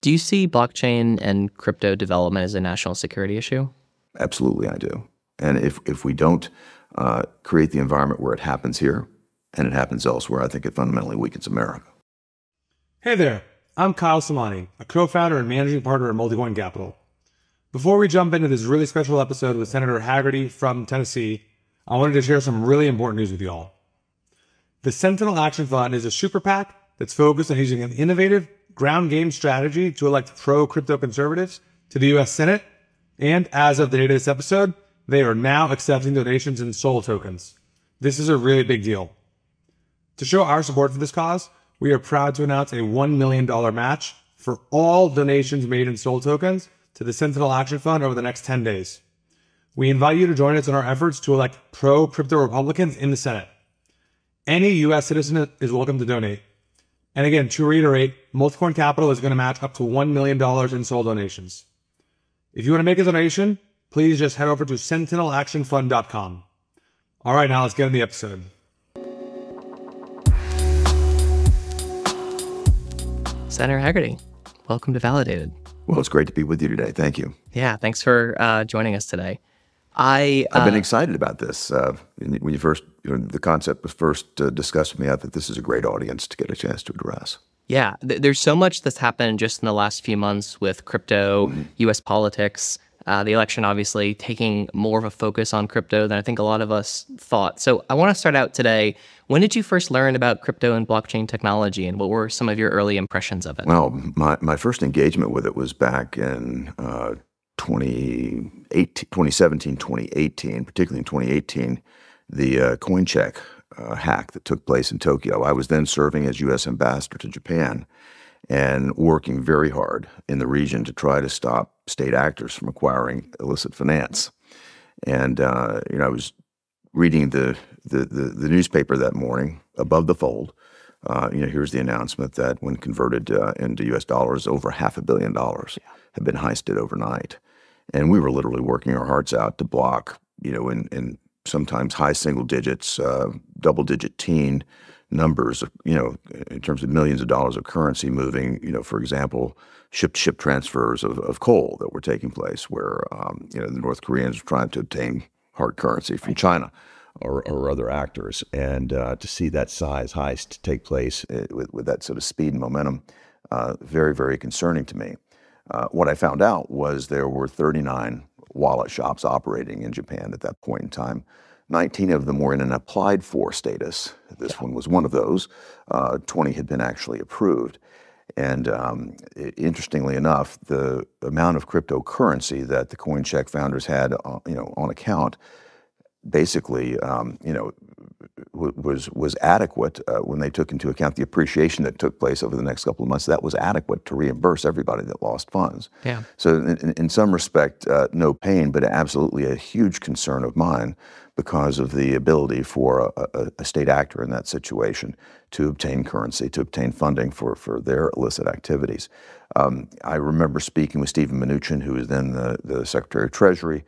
Do you see blockchain and crypto development as a national security issue? Absolutely, I do. And if we don't create the environment where it happens here and it happens elsewhere, I think it fundamentally weakens America. Hey there, I'm Kyle Samani, a co-founder and managing partner at Multicoin Capital. Before we jump into this really special episode with Senator Hagerty from Tennessee, I wanted to share some really important news with you all. The Sentinel Action Fund is a super PAC that's focused on using an innovative ground game strategy to elect pro-crypto conservatives to the U.S. Senate. And as of the date of this episode, they are now accepting donations in SOL tokens. This is a really big deal. To show our support for this cause, we are proud to announce a $1 million match for all donations made in SOL tokens to the Sentinel Action Fund over the next 10 days. We invite you to join us in our efforts to elect pro-crypto Republicans in the Senate. Any U.S. citizen is welcome to donate. And again, to reiterate, Multicoin Capital is going to match up to $1 million in SOL donations. If you want to make a donation, please just head over to sentinelactionfund.com. All right, now let's get into the episode. Senator Hagerty, welcome to Validated. Well, it's great to be with you today. Thank you. Yeah, thanks for joining us today. I've been excited about this. When the concept was first discussed with me, I thought this is a great audience to get a chance to address. Yeah, there's so much that's happened just in the last few months with crypto, U.S. politics, the election obviously taking more of a focus on crypto than I think a lot of us thought. So I want to start out today. When did you first learn about crypto and blockchain technology, and what were some of your early impressions of it? Well, my first engagement with it was back in 2017, 2018, particularly in 2018, the coin check hack that took place in Tokyo. I was then serving as U.S. ambassador to Japan and working very hard in the region to try to stop state actors from acquiring illicit finance. And I was reading the newspaper that morning. Above the fold, here's the announcement that when converted into U.S. dollars, over $500 million had been heisted overnight. And we were literally working our hearts out to block, in sometimes high single digits, double-digit teen numbers, in terms of millions of dollars of currency moving, for example, ship-to-ship transfers of coal that were taking place where, the North Koreans were trying to obtain hard currency from China or other actors. And to see that size heist take place with that sort of speed and momentum, very, very concerning to me. What I found out was there were 39 wallet shops operating in Japan at that point in time. 19 of them were in an applied for status. This one was one of those. 20 had been actually approved. And interestingly enough, the amount of cryptocurrency that the CoinCheck founders had, on account, basically, was adequate when they took into account the appreciation that took place over the next couple of months. That was adequate to reimburse everybody that lost funds. Yeah. So in some respect, no pain, but absolutely a huge concern of mine because of the ability for a state actor in that situation to obtain currency, to obtain funding for their illicit activities. I remember speaking with Stephen Mnuchin, who was then the Secretary of Treasury,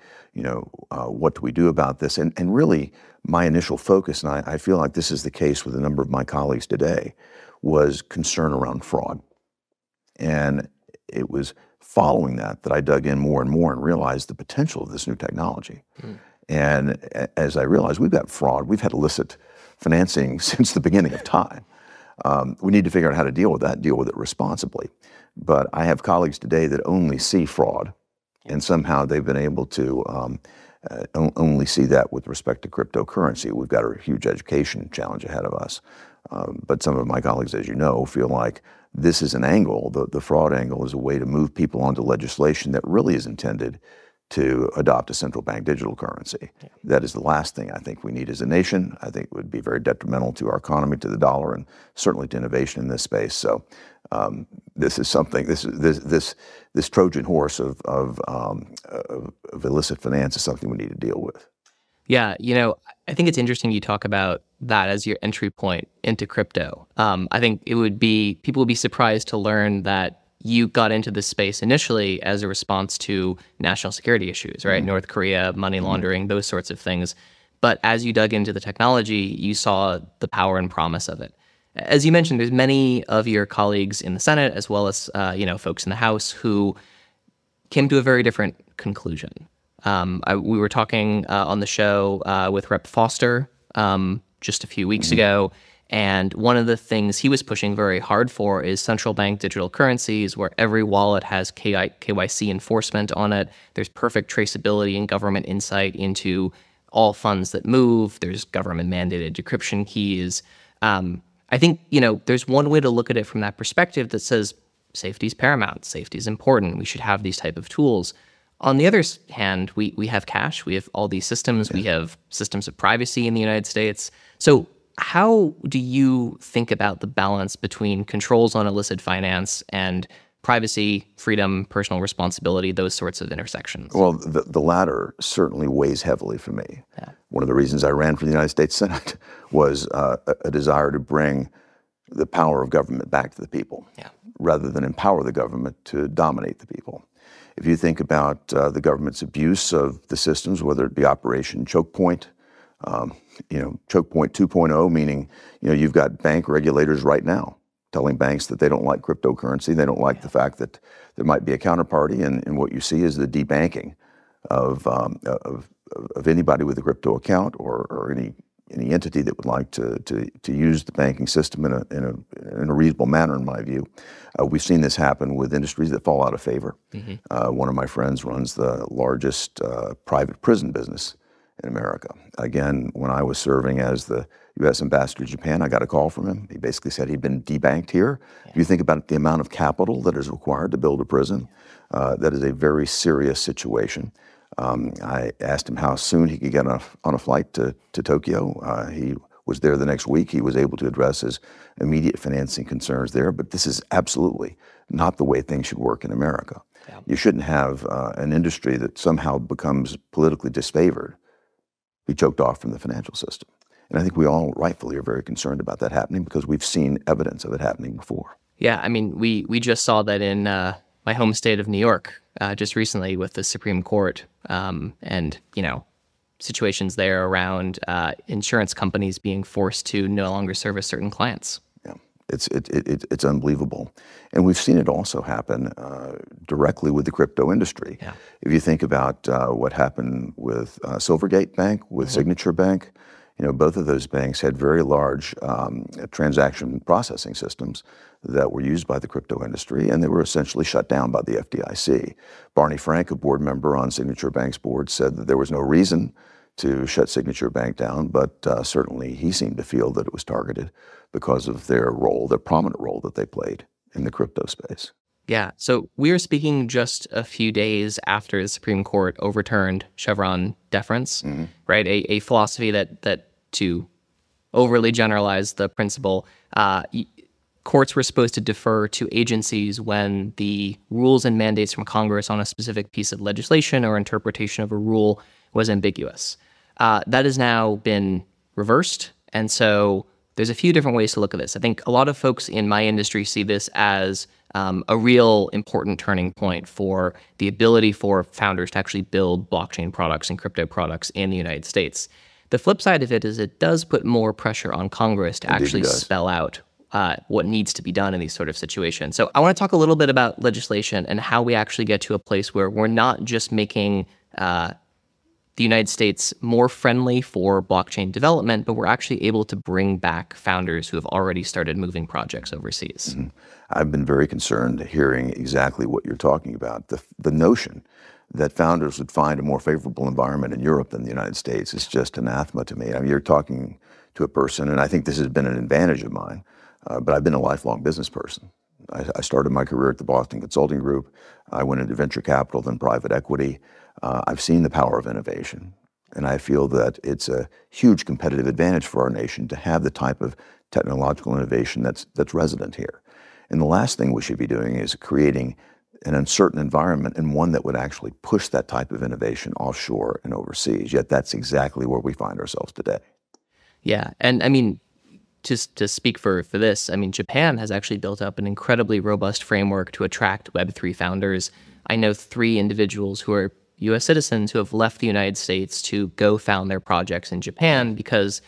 what do we do about this? And really, my initial focus, and I feel like this is the case with a number of my colleagues today, was concern around fraud. And it was following that I dug in more and more and realized the potential of this new technology. And as I realized, we've got fraud, we've had illicit financing since the beginning of time. We need to figure out how to deal with that, deal with it responsibly. But I have colleagues today that only see fraud, and somehow they've been able to only see that with respect to cryptocurrency. We've got a huge education challenge ahead of us. But some of my colleagues, as you know, feel like this is an angle, the fraud angle is a way to move people onto legislation that really is intended to adopt a central bank digital currency. Yeah. That is the last thing I think we need as a nation. I think it would be very detrimental to our economy, to the dollar, and certainly to innovation in this space. So this is something. This Trojan horse of illicit finance is something we need to deal with. Yeah, I think it's interesting you talk about that as your entry point into crypto. I think people would be surprised to learn that you got into this space initially as a response to national security issues, right? Mm-hmm. North Korea, money laundering, those sorts of things. But as you dug into the technology, you saw the power and promise of it. as you mentioned, there's many of your colleagues in the Senate, as well as folks in the House, who came to a very different conclusion. We were talking on the show with Rep. Foster just a few weeks ago, and one of the things he was pushing very hard for is central bank digital currencies, where every wallet has KYC enforcement on it. There's perfect traceability and government insight into all funds that move. There's government-mandated decryption keys. I think, there's one way to look at it from that perspective that says safety is paramount, safety is important, we should have these type of tools. On the other hand, we have cash, we have all these systems, we have systems of privacy in the United States. So how do you think about the balance between controls on illicit finance and privacy, freedom, personal responsibility, those sorts of intersections? Well, the latter certainly weighs heavily for me. Yeah. One of the reasons I ran for the United States Senate was a desire to bring the power of government back to the people, rather than empower the government to dominate the people. If you think about the government's abuse of the systems, whether it be Operation Choke Point, Choke Point 2.0, meaning, you've got bank regulators right now telling banks that they don't like cryptocurrency, they don't like the fact that there might be a counterparty, and what you see is the debanking of anybody with a crypto account or any entity that would like to use the banking system in a reasonable manner, in my view. We've seen this happen with industries that fall out of favor. One of my friends runs the largest private prison business in America. Again, when I was serving as the U.S. ambassador to Japan, I got a call from him. He basically said he'd been debanked here. If you think about the amount of capital that is required to build a prison, that is a very serious situation. I asked him how soon he could get on a flight to Tokyo. He was there the next week. He was able to address his immediate financing concerns there, but this is absolutely not the way things should work in America. You shouldn't have an industry that somehow becomes politically disfavored be choked off from the financial system. And I think we all rightfully are very concerned about that happening because we've seen evidence of it happening before. Yeah, I mean, we just saw that in my home state of New York just recently with the Supreme Court and, situations there around insurance companies being forced to no longer service certain clients. Yeah, it's unbelievable. And we've seen it also happen directly with the crypto industry. Yeah. If you think about what happened with Silvergate Bank, with Signature Bank, both of those banks had very large transaction processing systems that were used by the crypto industry, and they were essentially shut down by the FDIC. Barney Frank, a board member on Signature Bank's board, said that there was no reason to shut Signature Bank down, but certainly he seemed to feel that it was targeted because of their role, their prominent role that they played in the crypto space. Yeah, so we are speaking just a few days after the Supreme Court overturned Chevron deference, right? A philosophy that to overly generalize the principle, courts were supposed to defer to agencies when the rules and mandates from Congress on a specific piece of legislation or interpretation of a rule was ambiguous. That has now been reversed, and so there's a few different ways to look at this. I think a lot of folks in my industry see this as a real important turning point for the ability for founders to actually build blockchain products and crypto products in the United States. The flip side of it is it does put more pressure on Congress to actually spell out what needs to be done in these sort of situations. So I want to talk a little bit about legislation and how we actually get to a place where we're not just making the United States more friendly for blockchain development, but we're actually able to bring back founders who have already started moving projects overseas. I've been very concerned hearing exactly what you're talking about. The notion that founders would find a more favorable environment in Europe than the United States is just anathema to me. I mean, you're talking to a person, and I think this has been an advantage of mine, but I've been a lifelong business person. I started my career at the Boston Consulting Group. I went into venture capital, then private equity. I've seen the power of innovation, and I feel that it's a huge competitive advantage for our nation to have the type of technological innovation that's resident here. And the last thing we should be doing is creating an uncertain environment and one that would actually push that type of innovation offshore and overseas. Yet that's exactly where we find ourselves today. Yeah, and I mean, just to speak for this, I mean, Japan has actually built up an incredibly robust framework to attract Web3 founders. I know 3 individuals who are U.S. citizens who have left the United States to go found their projects in Japan because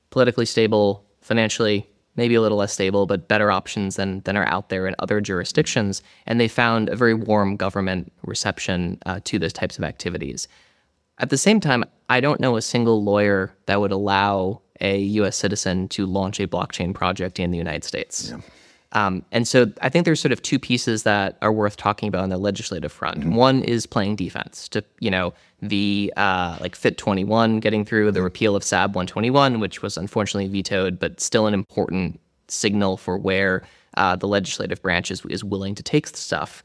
politically stable, financially maybe a little less stable, but better options than are out there in other jurisdictions. And they found a very warm government reception to those types of activities. At the same time, I don't know a single lawyer that would allow a U.S. citizen to launch a blockchain project in the United States. Yeah. And so I think there's sort of two pieces that are worth talking about on the legislative front. Mm-hmm. One is playing defense to, the like Fit 21 getting through, the repeal of SAB 121, which was unfortunately vetoed, but still an important signal for where the legislative branch is willing to take stuff.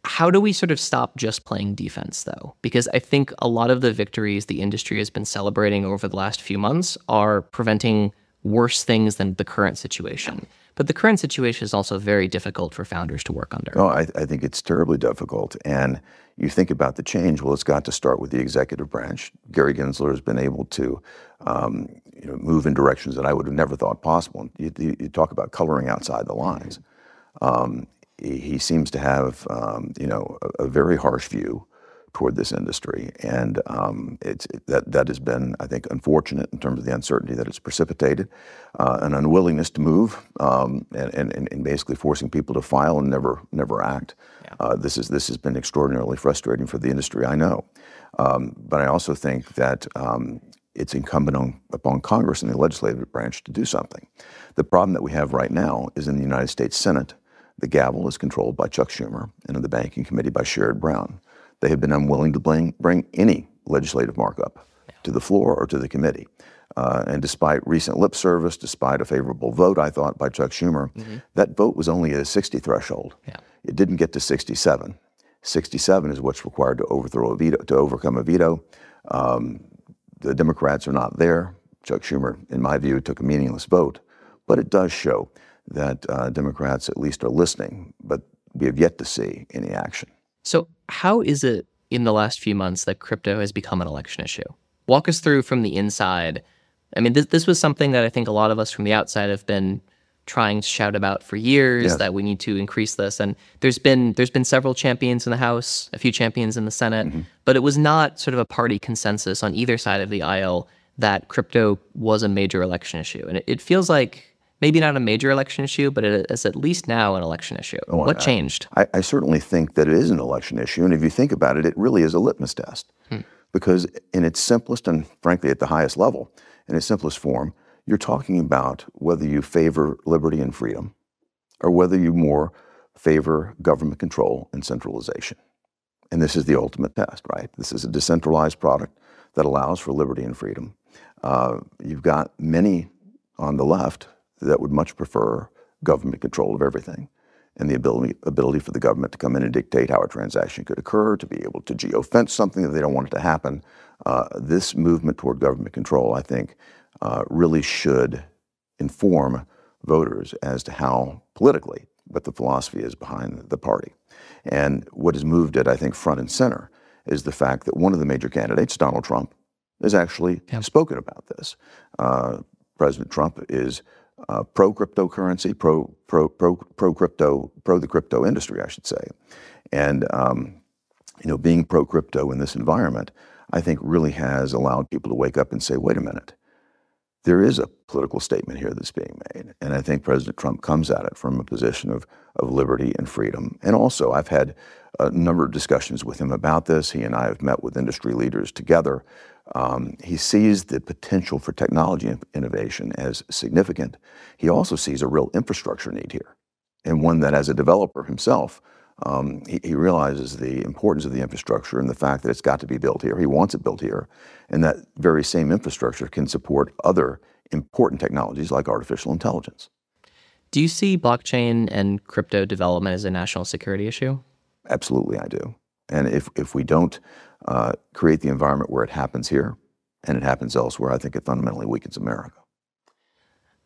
How do we sort of stop just playing defense, though? Because I think a lot of the victories the industry has been celebrating over the last few months are preventing worse things than the current situation. But the current situation is also very difficult for founders to work under. Oh, I think it's terribly difficult. And you think about the change, well, it's got to start with the executive branch. Gary Gensler has been able to move in directions that I would have never thought possible. You talk about coloring outside the lines. He seems to have, a very harsh view toward this industry, and that has been, I think, unfortunate in terms of the uncertainty that it's precipitated, an unwillingness to move, and basically forcing people to file and never act. Yeah. This has been extraordinarily frustrating for the industry, I know, but I also think that it's incumbent upon Congress and the legislative branch to do something. The problem that we have right now is in the United States Senate. The gavel is controlled by Chuck Schumer, and in the Banking Committee by Sherrod Brown. They have been unwilling to bring any legislative markup to the floor or to the committee. And despite recent lip service, despite a favorable vote, I thought, by Chuck Schumer, that vote was only at a 60 threshold. Yeah. It didn't get to 67. 67 is what's required to overcome a veto. The Democrats are not there. Chuck Schumer, in my view, took a meaningless vote. But it does show that Democrats at least are listening, but we have yet to see any action. So how is it in the last few months that crypto has become an election issue? Walk us through from the inside. I mean, this was something that I think a lot of us from the outside have been trying to shout about for years, yes, that we need to increase this. And there's been several champions in the House, a few champions in the Senate, but it was not sort of a party consensus on either side of the aisle that crypto was a major election issue. And it feels like maybe not a major election issue, but it is at least now an election issue. What changed? I certainly think that it is an election issue. And if you think about it, it really is a litmus test. Because in its simplest and frankly at the highest level, in its simplest form, you're talking about whether you favor liberty and freedom or whether you more favor government control and centralization. And this is the ultimate test, right? This is a decentralized product that allows for liberty and freedom. You've got many on the left that would much prefer government control of everything and the ability for the government to come in and dictate how a transaction could occur, to be able to geofence something that they don't want it to happen. This movement toward government control, I think, really should inform voters as to how politically, what the philosophy is behind the party. And what has moved it, I think, front and center is the fact that one of the major candidates, Donald Trump, has actually spoken about this. President Trump is pro-cryptocurrency, pro the crypto industry, I should say. And, being pro-crypto in this environment, I think really has allowed people to wake up and say, wait a minute, there is a political statement here that's being made. And I think President Trump comes at it from a position of liberty and freedom. And also, I've had a number of discussions with him about this. He and I have met with industry leaders together. He sees the potential for technology innovation as significant. He also sees a real infrastructure need here, and one that as a developer himself, he realizes the importance of the infrastructure and the fact that it's got to be built here. He wants it built here, and that very same infrastructure can support other important technologies like artificial intelligence. Do you see blockchain and crypto development as a national security issue? Absolutely, I do. And if we don't create the environment where it happens here and it happens elsewhere, I think it fundamentally weakens America.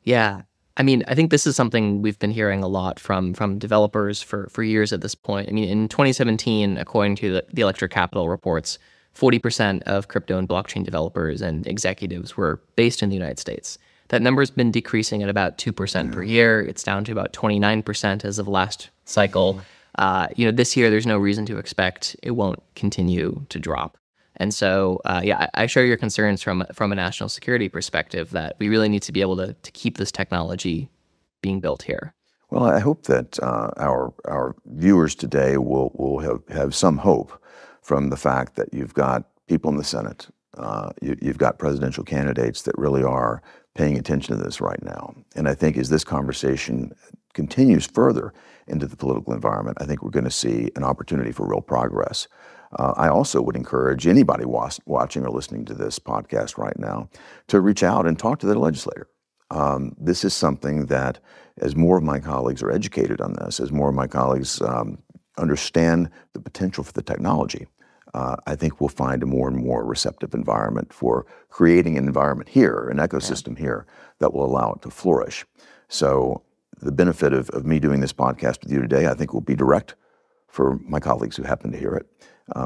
Yeah. I mean, I think this is something we've been hearing a lot from developers for years at this point. I mean, in 2017, according to the Electric Capital reports, 40% of crypto and blockchain developers and executives were based in the United States. That number's been decreasing at about 2% per year. It's down to about 29% as of last cycle. This year, there's no reason to expect it won't continue to drop. And so, I share your concerns from a national security perspective that we really need to be able to keep this technology being built here? Well, I hope that our viewers today will have some hope from the fact that you've got people in the Senate, you've got presidential candidates that really are paying attention to this right now. And I think as this conversation continues further into the political environment, I think we're going to see an opportunity for real progress. I also would encourage anybody watching or listening to this podcast right now to reach out and talk to their legislator. This is something that, as more of my colleagues are educated on this, as more of my colleagues understand the potential for the technology, I think we'll find a more and more receptive environment for creating an environment here, an ecosystem here, that will allow it to flourish. So the benefit of me doing this podcast with you today, I think, will be direct for my colleagues who happen to hear it.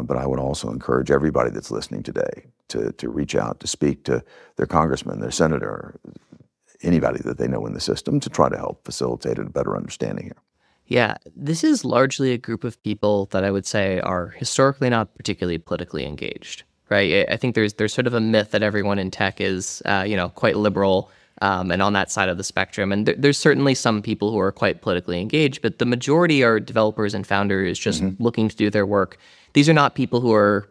But I would also encourage everybody that's listening today to reach out, to speak to their congressman, their senator, anybody that they know in the system, to try to help facilitate a better understanding here. Yeah, this is largely a group of people that I would say are historically not particularly politically engaged, right? I think there's sort of a myth that everyone in tech is, quite liberal and on that side of the spectrum. And there's certainly some people who are quite politically engaged, but the majority are developers and founders just looking to do their work. These are not people who are,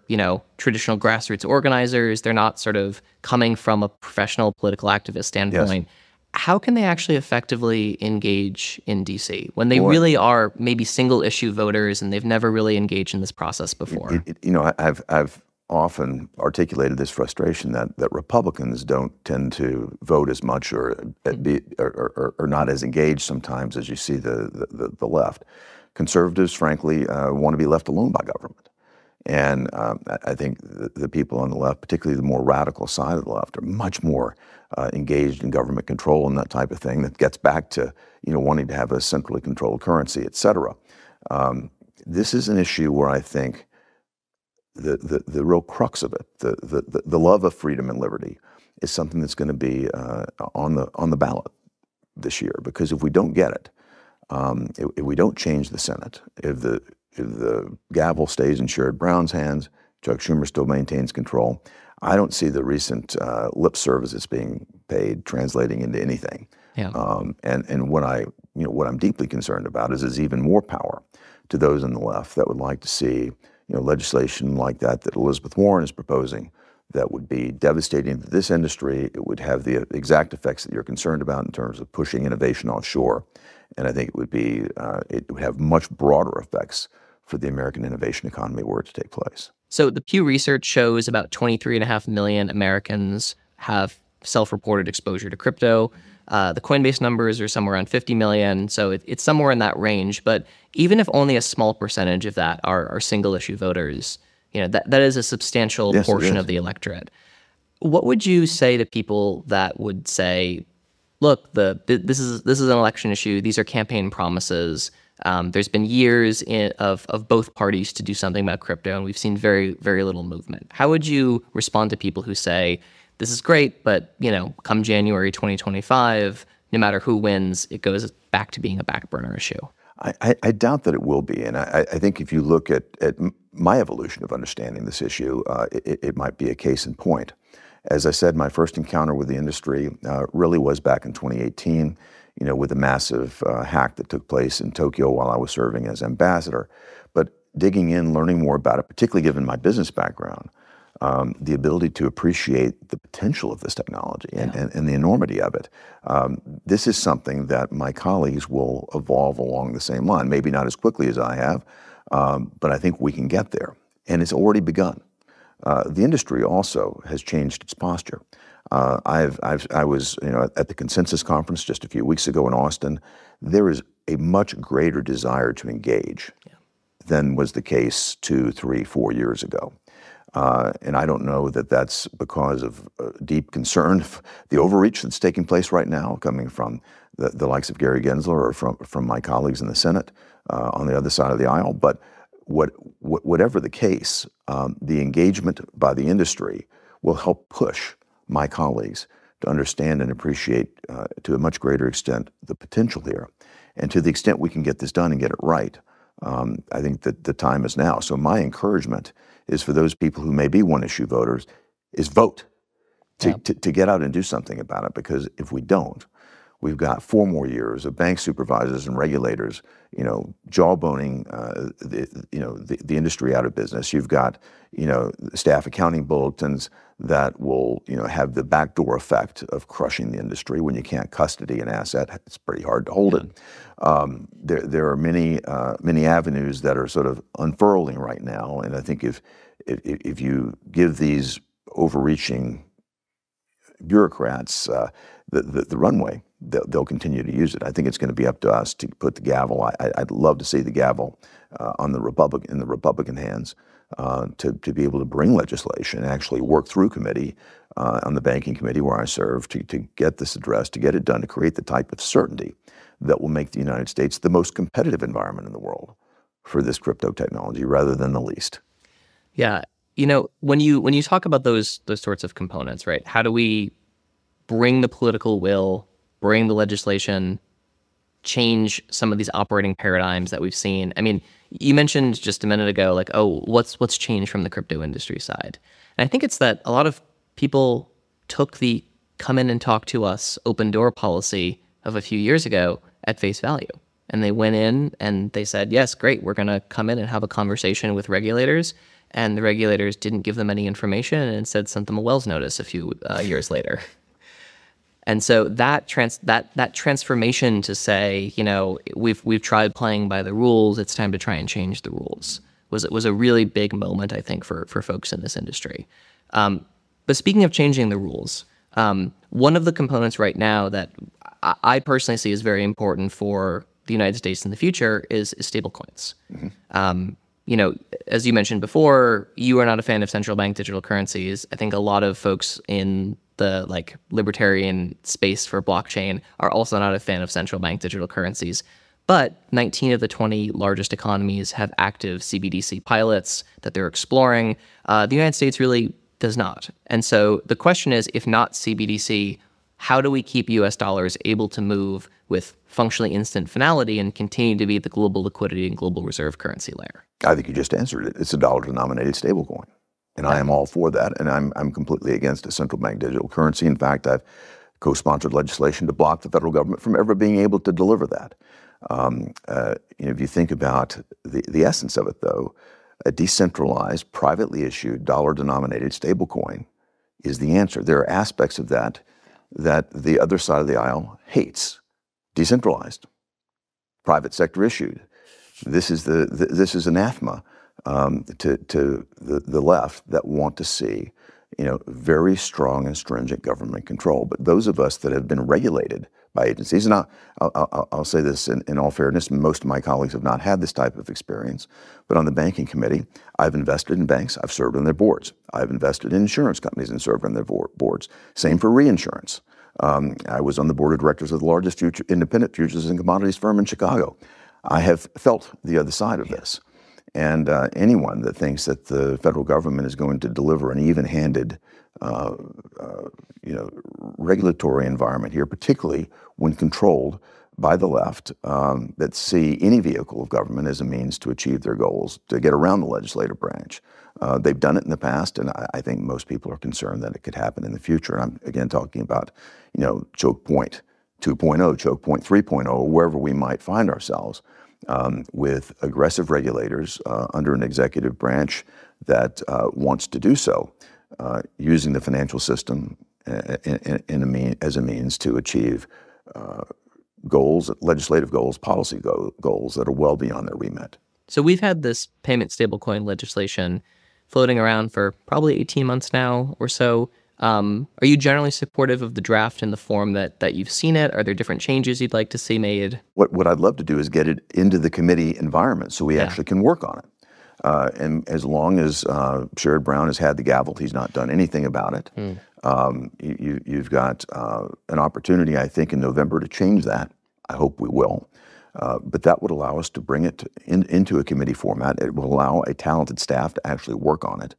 traditional grassroots organizers. They're not sort of coming from a professional political activist standpoint. Yes. How can they actually effectively engage in DC when they really are maybe single issue voters and they've never really engaged in this process before? I've often articulated this frustration that Republicans don't tend to vote as much or not as engaged sometimes as you see the left. Conservatives, frankly, want to be left alone by government. And I think the people on the left, particularly the more radical side of the left, are much more engaged in government control and that type of thing. That gets back to wanting to have a centrally controlled currency, et cetera. This is an issue where I think the real crux of it, the love of freedom and liberty, is something that's going to be on the ballot this year. Because if we don't get it, if we don't change the Senate, if the gavel stays in Sherrod Brown's hands, Chuck Schumer still maintains control, I don't see the recent lip service that's being paid translating into anything. Yeah. And what I'm deeply concerned about is even more power to those on the left that would like to see legislation like that Elizabeth Warren is proposing, that would be devastating to this industry. It would have the exact effects that you're concerned about in terms of pushing innovation offshore. And I think it would have much broader effects for the American innovation economy were it to take place. So the Pew Research shows about 23.5 million Americans have self-reported exposure to crypto. The Coinbase numbers are somewhere around 50 million, so it's somewhere in that range. But even if only a small percentage of that are single-issue voters, that is a substantial portion of the electorate. What would you say to people that would say, look, this is an election issue. These are campaign promises. There's been years of both parties to do something about crypto, and we've seen very, very little movement. How would you respond to people who say, this is great, but come January 2025, no matter who wins, it goes back to being a back burner issue? I doubt that it will be. And I think if you look at my evolution of understanding this issue, it might be a case in point. As I said, my first encounter with the industry really was back in 2018, with a massive hack that took place in Tokyo while I was serving as ambassador. But digging in, learning more about it, particularly given my business background, the ability to appreciate the potential of this technology and the enormity of it. This is something that my colleagues will evolve along the same line, maybe not as quickly as I have, but I think we can get there. And it's already begun. The industry also has changed its posture. I was at the Consensus Conference just a few weeks ago in Austin. There is a much greater desire to engage than was the case 2, 3, 4 years ago. And I don't know that that's because of deep concern of the overreach that's taking place right now, coming from the likes of Gary Gensler or from my colleagues in the Senate on the other side of the aisle. But whatever the case, the engagement by the industry will help push my colleagues to understand and appreciate to a much greater extent the potential here. And to the extent we can get this done and get it right, I think that the time is now. So my encouragement is for those people who may be one-issue voters, is vote to get out and do something about it. Because if we don't, We've got 4 more years of bank supervisors and regulators, jawboning, the industry out of business. You've got, staff accounting bulletins that will, have the backdoor effect of crushing the industry. When you can't custody an asset, it's pretty hard to hold it. There are many avenues that are sort of unfurling right now, and I think if you give these overreaching bureaucrats the runway, they'll continue to use it. I think it's going to be up to us to put the gavel. I'd love to see the gavel in the Republican hands to be able to bring legislation and actually work through committee on the banking committee where I serve to get this addressed, to get it done, to create the type of certainty that will make the United States the most competitive environment in the world for this crypto technology rather than the least. Yeah. When you talk about those sorts of components, right? How do we bring the political will, bring the legislation, change some of these operating paradigms that we've seen? I mean, you mentioned just a minute ago, like, oh, what's changed from the crypto industry side? And I think it's that a lot of people took the come in and talk to us open door policy of a few years ago at face value. And they went in and they said, yes, great, we're going to come in and have a conversation with regulators. And the regulators didn't give them any information and instead sent them a Wells notice a few years later. And so that transformation to say, we've tried playing by the rules, it's time to try and change the rules, was a really big moment, I think, for folks in this industry. But speaking of changing the rules, one of the components right now that I personally see as very important for the United States in the future is stablecoins. Mm-hmm. As you mentioned before, you are not a fan of central bank digital currencies. I think a lot of folks in the libertarian space for blockchain are also not a fan of central bank digital currencies. But 19 of the 20 largest economies have active CBDC pilots that they're exploring. The United States really does not. And so the question is, if not CBDC, how do we keep US dollars able to move with functionally instant finality and continue to be the global liquidity and global reserve currency layer? I think you just answered it. It's a dollar-denominated stablecoin. And I am all for that, and I'm completely against a central bank digital currency. In fact, I've co-sponsored legislation to block the federal government from ever being able to deliver that. If you think about the essence of it, though, a decentralized, privately issued, dollar-denominated stablecoin is the answer. There are aspects of that the other side of the aisle hates. Decentralized, private sector issued. This is anathema to the left that want to see, very strong and stringent government control. But those of us that have been regulated by agencies, and I'll say this in all fairness, most of my colleagues have not had this type of experience, but on the banking committee, I've invested in banks, I've served on their boards. I've invested in insurance companies and served on their boards. Same for reinsurance. I was on the board of directors of the largest independent futures and commodities firm in Chicago. I have felt the other side of this. And anyone that thinks that the federal government is going to deliver an even-handed, regulatory environment here, particularly when controlled by the left, that see any vehicle of government as a means to achieve their goals, to get around the legislative branch. They've done it in the past, and I think most people are concerned that it could happen in the future. And I'm, again, talking about, choke point 2.0, choke point 3.0, wherever we might find ourselves. With aggressive regulators under an executive branch that wants to do so, using the financial system as a means to achieve goals, legislative goals, policy goals that are well beyond their remit. So we've had this payment stablecoin legislation floating around for probably 18 months now or so. Are you generally supportive of the draft in the form that you've seen it? Are there different changes you'd like to see made? What I'd love to do is get it into the committee environment so we actually can work on it. And as long as Sherrod Brown has had the gavel, he's not done anything about it. You've got an opportunity, I think, in November to change that. I hope we will. But that would allow us to bring it into a committee format. It will allow a talented staff to actually work on it.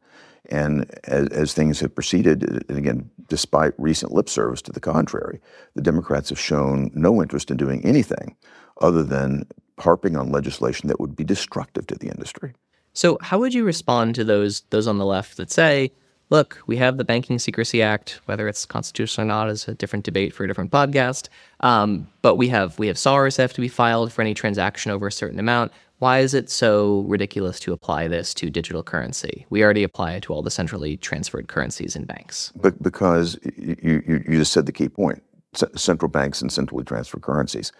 And as things have proceeded, and again, despite recent lip service to the contrary, the Democrats have shown no interest in doing anything other than harping on legislation that would be destructive to the industry. So how would you respond to those on the left that say, look, we have the Banking Secrecy Act, whether it's constitutional or not is a different debate for a different podcast. But we have SARs that have to be filed for any transaction over a certain amount. Why is it so ridiculous to apply this to digital currency? We already apply it to all the centrally transferred currencies in banks. But because you just said the key point, central banks and centrally transferred currencies.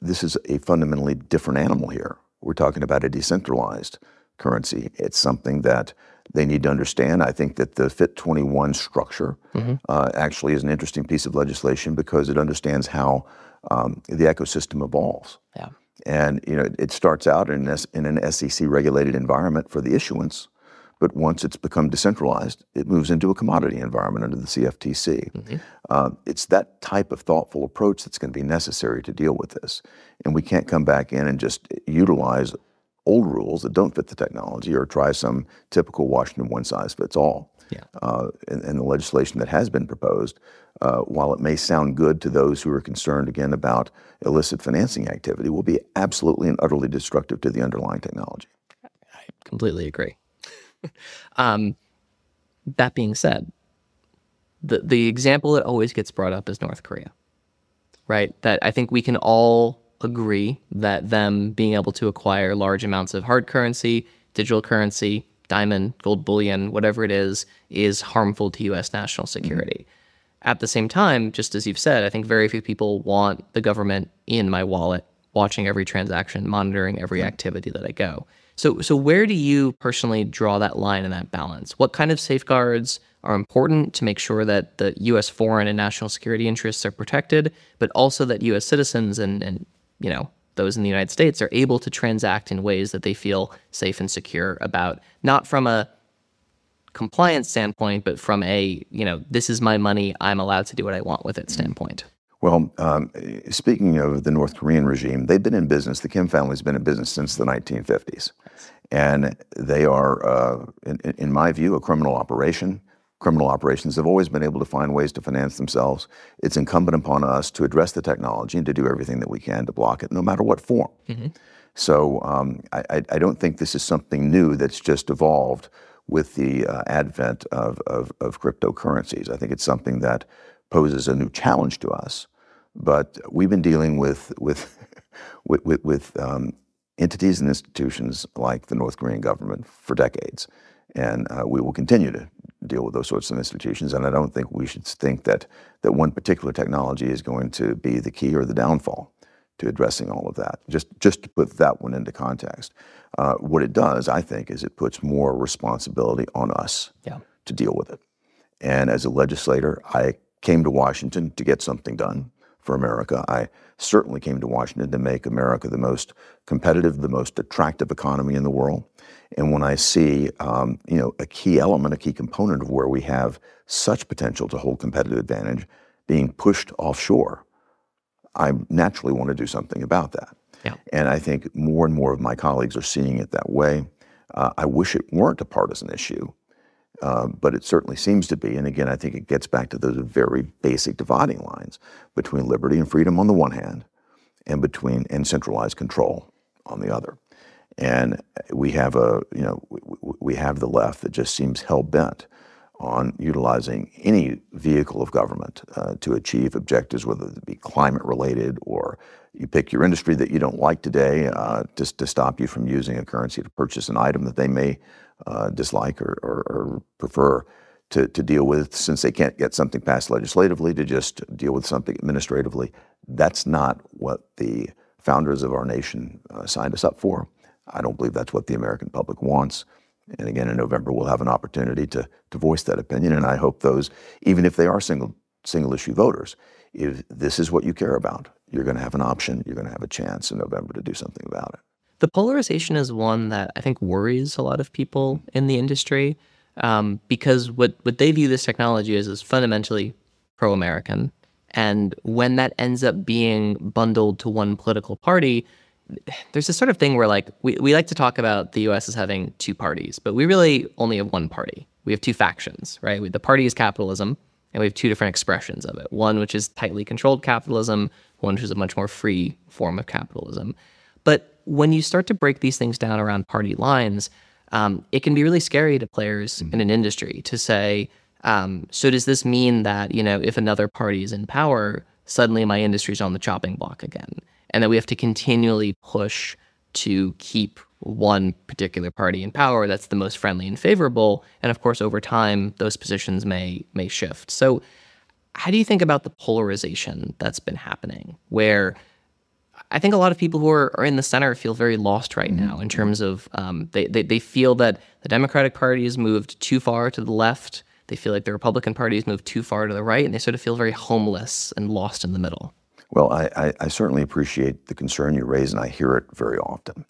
This is a fundamentally different animal here. We're talking about a decentralized currency. It's something that they need to understand. I think that the FIT 21 structure actually is an interesting piece of legislation because it understands how the ecosystem evolves. Yeah. And it starts out in an SEC-regulated environment for the issuance, but once it's become decentralized, it moves into a commodity environment under the CFTC. It's that type of thoughtful approach that's going to be necessary to deal with this. And we can't come back in and just utilize old rules that don't fit the technology or try some typical Washington one-size-fits-all. Yeah. And the legislation that has been proposed, while it may sound good to those who are concerned, again, about illicit financing activity, will be absolutely and utterly destructive to the underlying technology. I completely agree. That being said, the example that always gets brought up is North Korea, right? That I think we can all agree that them being able to acquire large amounts of hard currency, digital currency, diamond, gold bullion, whatever it is harmful to U.S. national security. At the same time, just as you've said, I think very few people want the government in my wallet, watching every transaction, monitoring every activity that I go. So where do you personally draw that line and that balance? What kind of safeguards are important to make sure that the U.S. foreign and national security interests are protected, but also that U.S. citizens and those in the United States are able to transact in ways that they feel safe and secure about, not from a compliance standpoint, but from a, this is my money, I'm allowed to do what I want with it standpoint? Well, speaking of the North Korean regime, they've been in business, the Kim family's been in business since the 1950s. And they are, in my view, a criminal operation. Criminal operations have always been able to find ways to finance themselves. It's incumbent upon us to address the technology and to do everything that we can to block it, no matter what form. So I don't think this is something new that's just evolved with the advent of cryptocurrencies. I think it's something that poses a new challenge to us. But we've been dealing with entities and institutions like the North Korean government for decades. And we will continue to deal with those sorts of institutions. And I don't think we should think that one particular technology is going to be the key or the downfall to addressing all of that. Just to put that one into context. What it does, I think, is it puts more responsibility on us to deal with it. And as a legislator, I came to Washington to get something done for America. I certainly came to Washington to make America the most competitive, the most attractive economy in the world. And when I see, a key element, a key component of where we have such potential to hold competitive advantage being pushed offshore, I naturally want to do something about that. Yeah. And I think more and more of my colleagues are seeing it that way. I wish it weren't a partisan issue, but it certainly seems to be. And again, I think it gets back to those very basic dividing lines between liberty and freedom on the one hand, and centralized control on the other. And we have we have the left that just seems hell-bent on utilizing any vehicle of government to achieve objectives, whether it be climate-related or you pick your industry that you don't like today, just to stop you from using a currency to purchase an item that they may dislike or prefer to deal with, since they can't get something passed legislatively, to just deal with something administratively. That's not what the founders of our nation signed us up for. I don't believe that's what the American public wants. And again, in November, we'll have an opportunity to voice that opinion. And I hope those, even if they are single issue voters, if this is what you care about, you're going to have an option, you're going to have a chance in November to do something about it. The polarization is one that I think worries a lot of people in the industry, because what they view this technology as is fundamentally pro-American. And when that ends up being bundled to one political party, there's this sort of thing where we like to talk about the U.S. as having two parties, but we really only have one party. We have two factions, right? The party is capitalism, and we have two different expressions of it. One which is tightly controlled capitalism, one which is a much more free form of capitalism. But when you start to break these things down around party lines, it can be really scary to players in an industry to say, so does this mean that, if another party is in power, suddenly my industry's on the chopping block again, and that we have to continually push to keep one particular party in power that's the most friendly and favorable, and of course over time those positions may shift. So how do you think about the polarization that's been happening, where I think a lot of people who are in the center feel very lost right now in terms of they feel that the Democratic Party has moved too far to the left. They feel like the Republican Party has moved too far to the right, and they sort of feel very homeless and lost in the middle. Well, I certainly appreciate the concern you raise, and I hear it very often.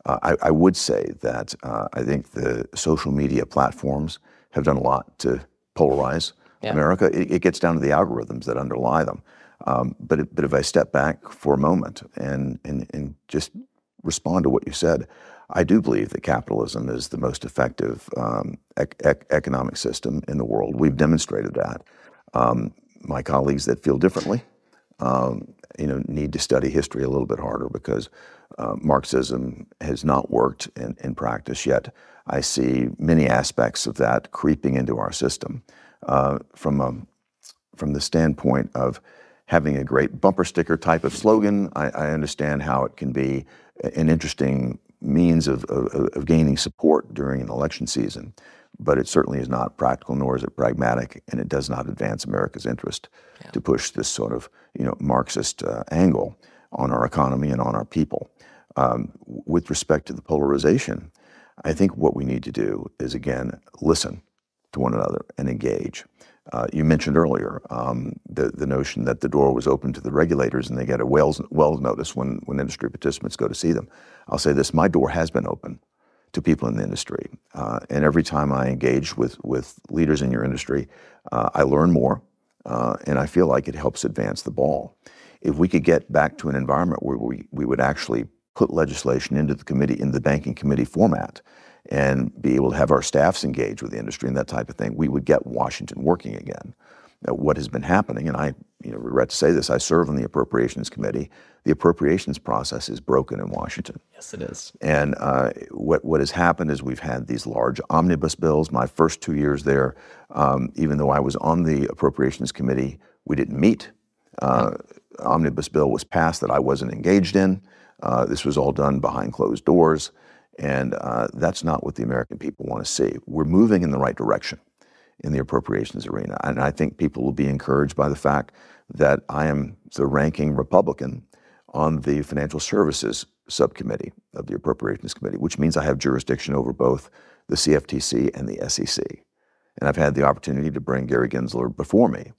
I would say that I think the social media platforms have done a lot to polarize America. It gets down to the algorithms that underlie them. But if I step back for a moment and just respond to what you said, I do believe that capitalism is the most effective economic system in the world. We've demonstrated that. My colleagues that feel differently, need to study history a little bit harder, because Marxism has not worked in practice yet. I see many aspects of that creeping into our system from the standpoint of having a great bumper sticker type of slogan. I understand how it can be an interesting means of gaining support during an election season, but it certainly is not practical, nor is it pragmatic, and it does not advance America's interest to push this sort of Marxist angle on our economy and on our people. With respect to the polarization, I think what we need to do is, again, listen to one another and engage. You mentioned earlier the notion that the door was open to the regulators and they get a Wells notice when industry participants go to see them. I'll say this: my door has been open to people in the industry, and every time I engage with leaders in your industry, I learn more, and I feel like it helps advance the ball. If we could get back to an environment where we would actually put legislation into the committee, in the banking committee format, and be able to have our staffs engage with the industry and that type of thing, we would get Washington working again. Now, what has been happening, and I regret to say this, I serve on the Appropriations Committee. The appropriations process is broken in Washington. Yes, it is. And what has happened is we've had these large omnibus bills. My first 2 years there, even though I was on the Appropriations Committee, we didn't meet. Omnibus bill was passed that I wasn't engaged in. This was all done behind closed doors. And that's not what the American people want to see. We're moving in the right direction in the appropriations arena. And I think people will be encouraged by the fact that I am the ranking Republican on the Financial Services Subcommittee of the Appropriations Committee, which means I have jurisdiction over both the CFTC and the SEC. And I've had the opportunity to bring Gary Gensler before me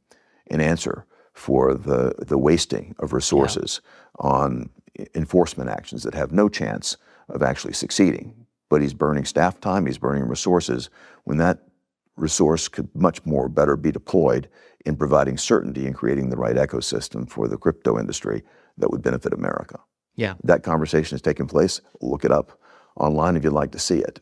in answer for the wasting of resources on enforcement actions that have no chance of actually succeeding. But he's burning staff time, he's burning resources, when that resource could much more better be deployed in providing certainty and creating the right ecosystem for the crypto industry that would benefit America. Yeah. That conversation has taken place. Look it up online if you'd like to see it.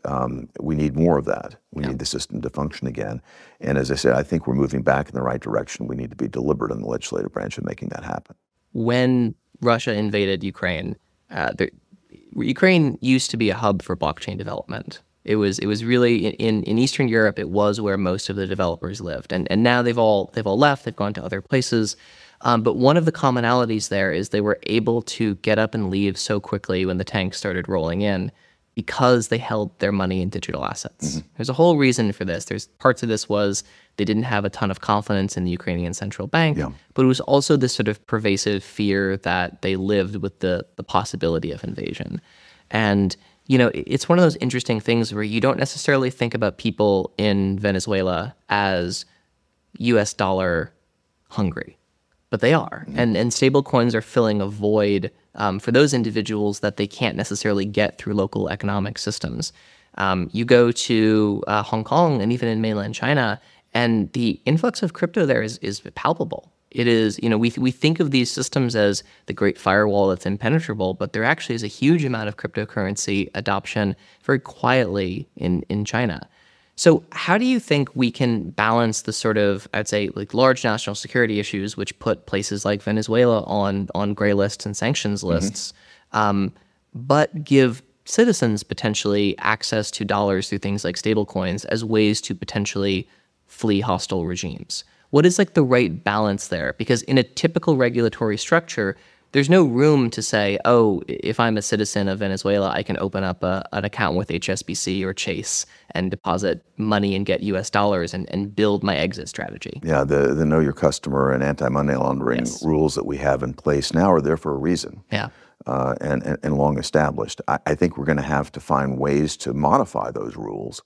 We need more of that. We need the system to function again. And as I said, I think we're moving back in the right direction. We need to be deliberate in the legislative branch of making that happen. When Russia invaded Ukraine, Ukraine used to be a hub for blockchain development. It was really in Eastern Europe. It was where most of the developers lived, and now they've all left. They've gone to other places. But one of the commonalities there is they were able to get up and leave so quickly when the tanks started rolling in, because they held their money in digital assets. There's a whole reason for this. There's parts of this was they didn't have a ton of confidence in the Ukrainian central bank, but it was also this sort of pervasive fear that they lived with the possibility of invasion. And, it's one of those interesting things where you don't necessarily think about people in Venezuela as US dollar hungry, but they are. And stablecoins are filling a void for those individuals that they can't necessarily get through local economic systems. You go to Hong Kong and even in mainland China, and the influx of crypto there is palpable. It is, we think of these systems as the great firewall that's impenetrable, but there actually is a huge amount of cryptocurrency adoption very quietly in China. So how do you think we can balance the sort of, I'd say, like large national security issues, which put places like Venezuela on gray lists and sanctions lists, but give citizens potentially access to dollars through things like stablecoins as ways to potentially flee hostile regimes. What is like the right balance there? Because in a typical regulatory structure, there's no room to say, oh, if I'm a citizen of Venezuela, I can open up an account with HSBC or Chase and deposit money and get US dollars and build my exit strategy. Yeah, the know your customer and anti-money laundering rules that we have in place now are there for a reason. Yeah. And long established. I think we're going to have to find ways to modify those rules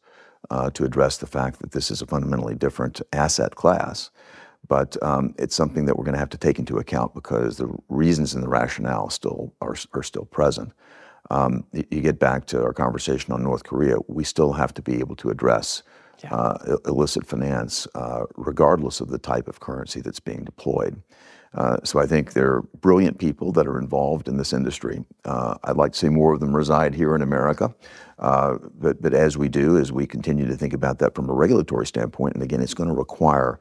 to address the fact that this is a fundamentally different asset class. But it's something that we're going to have to take into account because the reasons and the rationale still are still present. You get back to our conversation on North Korea, we still have to be able to address illicit finance regardless of the type of currency that's being deployed. So I think there are brilliant people that are involved in this industry. I'd like to see more of them reside here in America. But as we do, as we continue to think about that from a regulatory standpoint, and again, it's going to require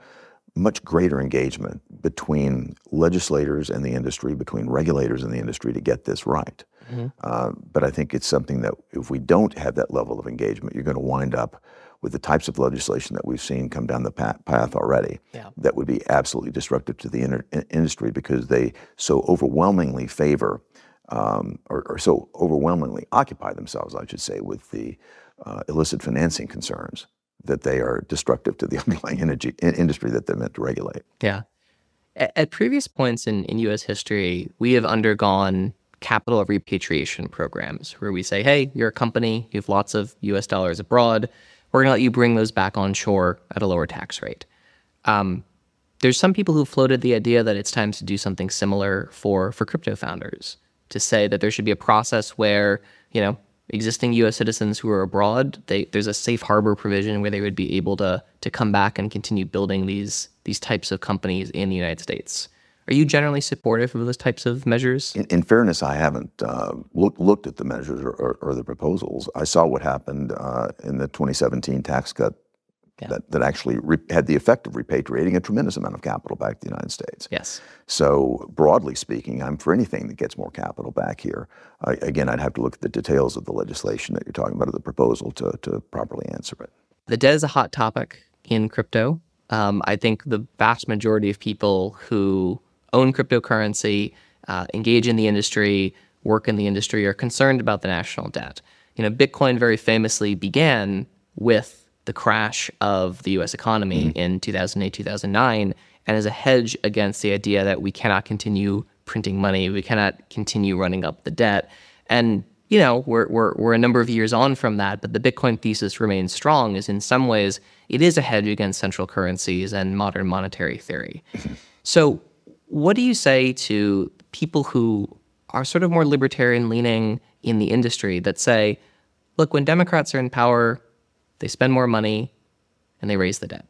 much greater engagement between legislators and the industry, between regulators and the industry to get this right. But I think it's something that if we don't have that level of engagement, you're going to wind up with the types of legislation that we've seen come down the path already that would be absolutely disruptive to the industry because they so overwhelmingly favor or so overwhelmingly occupy themselves, I should say, with the illicit financing concerns that they are destructive to the underlying industry that they're meant to regulate. Yeah. At previous points in U.S. history, we have undergone capital repatriation programs where we say, hey, you're a company, you have lots of U.S. dollars abroad, we're going to let you bring those back on shore at a lower tax rate. There's some people who floated the idea that it's time to do something similar for crypto founders, to say that there should be a process where, existing U.S. citizens who are abroad, there's a safe harbor provision where they would be able to come back and continue building these types of companies in the United States. Are you generally supportive of those types of measures? In fairness, I haven't looked at the measures or the proposals. I saw what happened in the 2017 tax cut that actually had the effect of repatriating a tremendous amount of capital back to the United States. Yes. So broadly speaking, I'm for anything that gets more capital back here. Again, I'd have to look at the details of the legislation that you're talking about, or the proposal to properly answer it. The debt is a hot topic in crypto. I think the vast majority of people who own cryptocurrency, engage in the industry, work in the industry, are concerned about the national debt. Bitcoin very famously began with the crash of the U.S. economy in 2008, 2009, and as a hedge against the idea that we cannot continue printing money, we cannot continue running up the debt. And, we're a number of years on from that, but the Bitcoin thesis remains strong, as in some ways it is a hedge against central currencies and modern monetary theory. So what do you say to people who are sort of more libertarian leaning in the industry that say, look, when Democrats are in power, they spend more money and they raise the debt?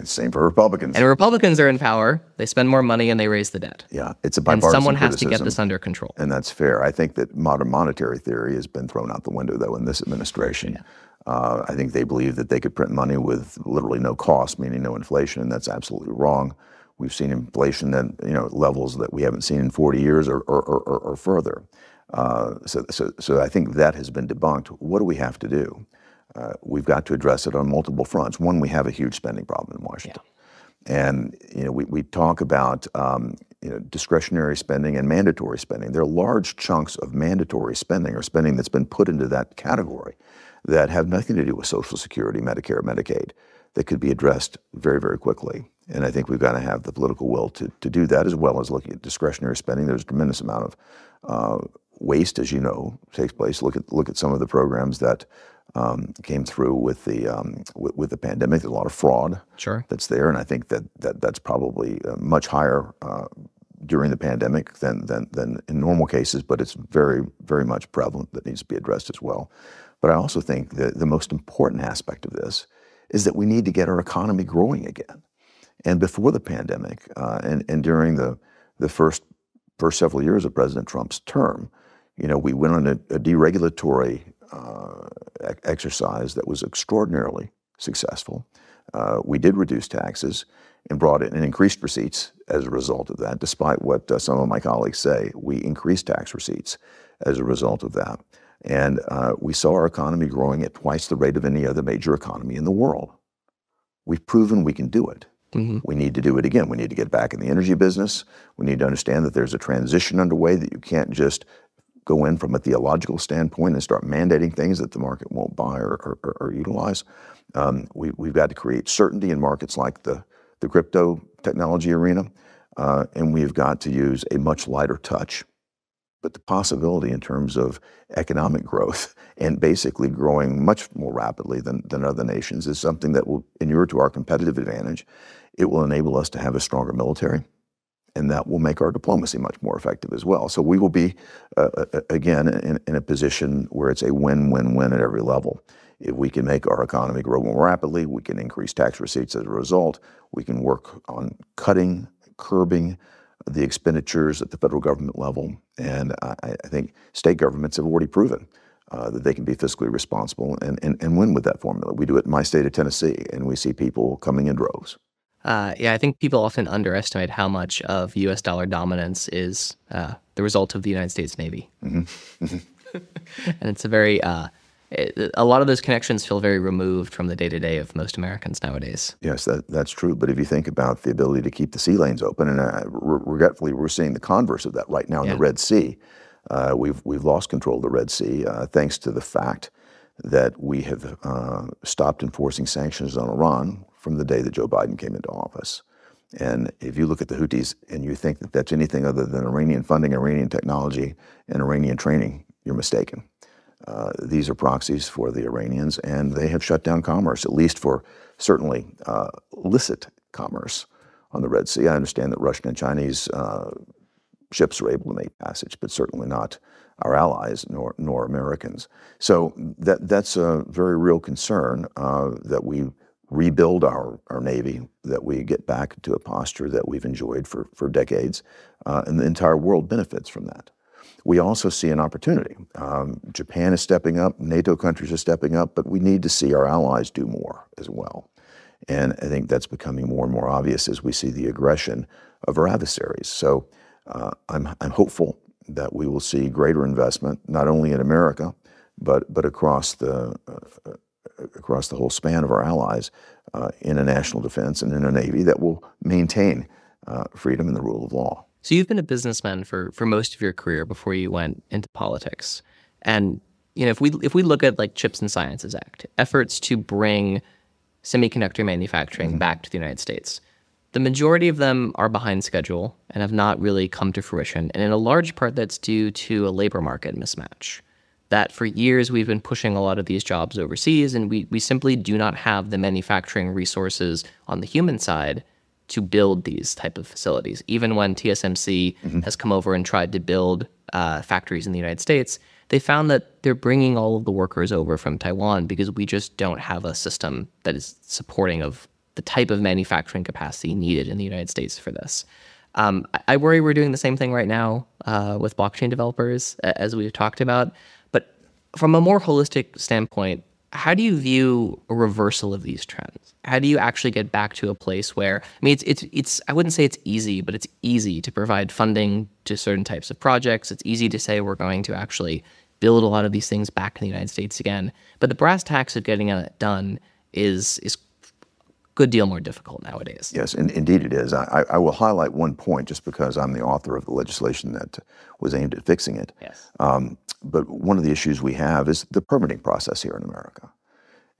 Same for Republicans. And Republicans are in power, they spend more money and they raise the debt. Yeah, it's a bipartisan And someone has to criticism, get this under control. and that's fair. I think that modern monetary theory has been thrown out the window, though, in this administration. I think they believe that they could print money with literally no cost, meaning no inflation, and that's absolutely wrong. We've seen inflation at levels that we haven't seen in 40 years or further. So I think that has been debunked. What do we have to do? We've got to address it on multiple fronts. One, we have a huge spending problem in Washington. And we talk about discretionary spending and mandatory spending. There are large chunks of mandatory spending or spending that's been put into that category that have nothing to do with Social Security, Medicare, Medicaid, that could be addressed very, very quickly. And I think we've got to have the political will to do that, as well as looking at discretionary spending. There's a tremendous amount of waste, as you know, takes place. Look at some of the programs that came through with the pandemic. There's a lot of fraud that's there, and I think that's probably much higher during the pandemic than in normal cases, but it's very, very much prevalent, that needs to be addressed as well. But I also think that the most important aspect of this is that we need to get our economy growing again. And before the pandemic, and during the first several years of President Trump's term, we went on a deregulatory exercise that was extraordinarily successful. We did reduce taxes and brought in and increased receipts as a result of that. Despite what some of my colleagues say, we increased tax receipts as a result of that. And we saw our economy growing at twice the rate of any other major economy in the world. We've proven we can do it. We need to do it again. We need to get back in the energy business. We need to understand that there's a transition underway, that you can't just go in from a theological standpoint and start mandating things that the market won't buy or utilize. We've got to create certainty in markets like the crypto technology arena, and we've got to use a much lighter touch. But the possibility in terms of economic growth and basically growing much more rapidly than other nations is something that will inure to our competitive advantage. It will enable us to have a stronger military, and that will make our diplomacy much more effective as well. So we will be, again, in a position where it's a win-win-win at every level. If we can make our economy grow more rapidly, we can increase tax receipts as a result. We can work on curbing the expenditures at the federal government level. And I think state governments have already proven that they can be fiscally responsible and win with that formula. We do it in my state of Tennessee, and we see people coming in droves. Yeah, I think people often underestimate how much of U.S. dollar dominance is the result of the United States Navy. And it's a very, a lot of those connections feel very removed from the day-to-day of most Americans nowadays. Yes, that's true. But if you think about the ability to keep the sea lanes open, and regretfully, we're seeing the converse of that right now in the Red Sea. We've lost control of the Red Sea thanks to the fact that we have stopped enforcing sanctions on Iran from the day that Joe Biden came into office. And if you look at the Houthis and you think that that's anything other than Iranian funding, Iranian technology, and Iranian training, you're mistaken. These are proxies for the Iranians, and they have shut down commerce, at least for certainly illicit commerce on the Red Sea. I understand that Russian and Chinese ships are able to make passage, but certainly not our allies nor Americans. So that's a very real concern, that we rebuild our Navy, that we get back to a posture that we've enjoyed for decades, and the entire world benefits from that. We also see an opportunity. Japan is stepping up, NATO countries are stepping up, but we need to see our allies do more as well. And I think that's becoming more and more obvious as we see the aggression of our adversaries. So I'm hopeful that we will see greater investment, not only in America, but across the whole span of our allies in a national defense and in a Navy that will maintain freedom and the rule of law. So you've been a businessman for most of your career before you went into politics. And if we look at like Chips and Sciences Act, efforts to bring semiconductor manufacturing back to the United States, the majority of them are behind schedule and have not really come to fruition. And in a large part, that's due to a labor market mismatch. That for years we've been pushing a lot of these jobs overseas, and we simply do not have the manufacturing resources on the human side to build these type of facilities. Even when TSMC has come over and tried to build factories in the United States, they found that they're bringing all of the workers over from Taiwan because we just don't have a system that is supporting of the type of manufacturing capacity needed in the United States for this. I worry we're doing the same thing right now with blockchain developers, as we've talked about. But from a more holistic standpoint, how do you view a reversal of these trends? How do you actually get back to a place where, I mean, it's I wouldn't say it's easy, but it's easy to provide funding to certain types of projects. It's easy to say we're going to actually build a lot of these things back in the United States again. But the brass tacks of getting it done is a good deal more difficult nowadays. Yes, indeed it is. I will highlight one point just because I'm the author of the legislation that was aimed at fixing it. Yes. But one of the issues we have is the permitting process here in America.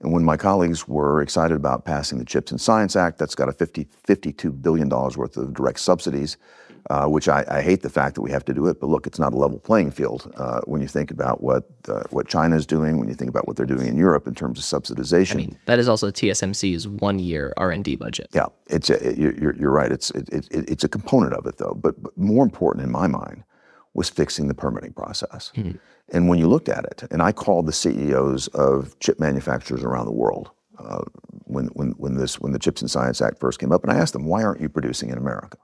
And when my colleagues were excited about passing the Chips and Science Act, that's got a $52 billion worth of direct subsidies, which I hate the fact that we have to do it, but look, it's not a level playing field when you think about what China is doing, when you think about what they're doing in Europe in terms of subsidization. I mean, that is also TSMC's one-year R&D budget. Yeah, you're right. It's a component of it, though. But more important in my mind was fixing the permitting process. And when you looked at it, and I called the CEOs of chip manufacturers around the world when the Chips and Science Act first came up, and I asked them, why aren't you producing in America?